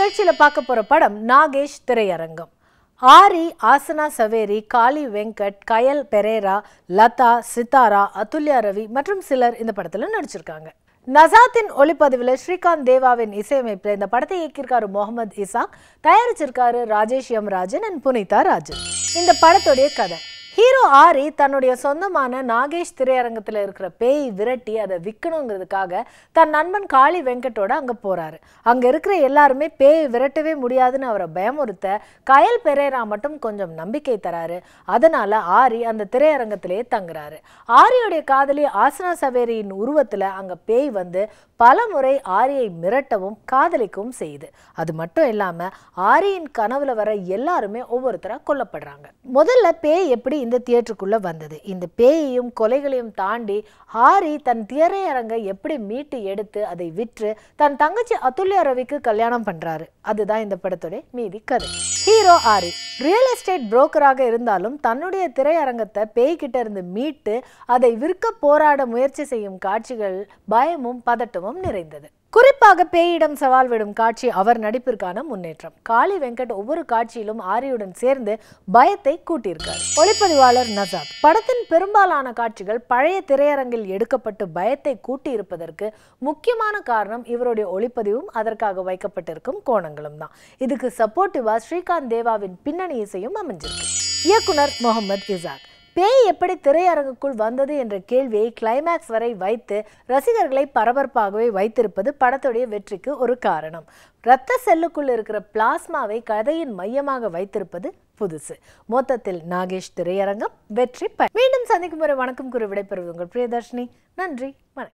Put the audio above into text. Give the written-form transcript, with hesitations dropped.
நிகழ்ச்சியில பார்க்க போற படம் நாகேஷ் திரையரங்கம். ஆரி, ஆசனா சவேரி, காளி வெங்கட், கயல் பெரேரா, லதா, சித்தாரா, அதுல்யா ரவி மற்றும் சிலர் இந்த படத்துல நடிச்சிருக்காங்க. நசாத்தின் ஒளிப்பதிவில் ஸ்ரீகாந்த் தேவாவின் இசையமைப்பில் இந்த படத்தை இயக்கியிருக்காரு முகமது இசாக், தயாரிச்சிருக்காரு ராஜேஷ் யம்ராஜன் அண்ட் புனிதா ராஜன். இந்த படத்துடைய கதை, ஹீரோ ஆரி தன்னுடைய சொந்தமான நாகேஷ் திரையரங்கத்தில் இருக்கிற பேய் விரட்டி அதை விற்கணுங்கிறதுக்காக தன் நண்பன் காளி வெங்கட்டோட அங்கே போறாரு. அங்கே இருக்கிற எல்லாருமே பேய் விரட்டவே முடியாதுன்னு அவரை பயமுறுத்த கயல் பெரேரா மட்டும் கொஞ்சம் நம்பிக்கை தராரு. அதனால ஆரி அந்த திரையரங்கத்திலேயே தங்குறாரு. ஆரியோடைய காதலி ஆசனா சவேரியின் உருவத்தில் அங்கே பேய் வந்து பல முறை ஆரியை மிரட்டவும் காதலிக்கவும் செய்யுது. அது மட்டும் இல்லாம ஆரியின் கனவுல வர எல்லாருமே ஒவ்வொருத்தரா கொல்லப்படுறாங்க. முதல்ல பேய் எப்படி இந்த தியேட்டருக்குள்ள வந்தது, இந்த பேயையும் கொலைகளையும் தாண்டி ஆரி தன் திரையரங்கை எப்படி மீட்டு எடுத்து அதை விற்று தன் தங்கச்சி அதுல்யா ரவிக்கு கல்யாணம் பண்றாரு, அதுதான் இந்த படத்துடைய மீதி கதை. ஹீரோ ஆரி ரியல் எஸ்டேட் புரோக்கராக இருந்தாலும் தன்னுடைய திரையரங்கத்தை பேய்கிட்ட இருந்து மீட்டு அதை விற்க போராட முயற்சி செய்யும் காட்சிகள் பயமும் பதட்டமும் நிறைந்தது. குறிப்பாக பேயிடம் சவால் விடும் காட்சி அவர் நடிப்பிற்கான முன்னேற்றம். காளி வெங்கட் ஒவ்வொரு காட்சியிலும் ஆரியுடன் சேர்ந்து பயத்தை கூட்டியிருக்கார். ஒளிப்பதிவாளர் நசாத், படத்தின் பெரும்பாலான காட்சிகள் பழைய திரையரங்கில் எடுக்கப்பட்டு பயத்தை கூட்டி இருப்பதற்கு முக்கியமான காரணம் இவருடைய ஒளிப்பதிவும் அதற்காக வைக்கப்பட்டிருக்கும் கோணங்களும் தான். இதுக்கு சப்போர்ட்டிவா ஸ்ரீகாந்த் தேவாவின் பின்னணி இசையும் அமைஞ்சிருக்கு. இயக்குனர் முகமது இசாக், பேய் எப்படி திரையரங்குக்குள் வந்தது என்ற கேள்வியை கிளைமேக்ஸ் வரை வைத்து ரசிகர்களை பரபரப்பாகவே வைத்திருப்பது படத்துடைய வெற்றிக்கு ஒரு காரணம். இரத்த செல்லுக்குள் இருக்கிற பிளாஸ்மாவை கதையின் மையமாக வைத்திருப்பது புதுசு. மொத்தத்தில் நாகேஷ் திரையரங்கம் வெற்றி. மீண்டும் சந்திக்கும் வரை வணக்கம் கூறி விடைபெறுவது உங்கள் பிரியதர்ஷினி. நன்றி, வணக்கம்.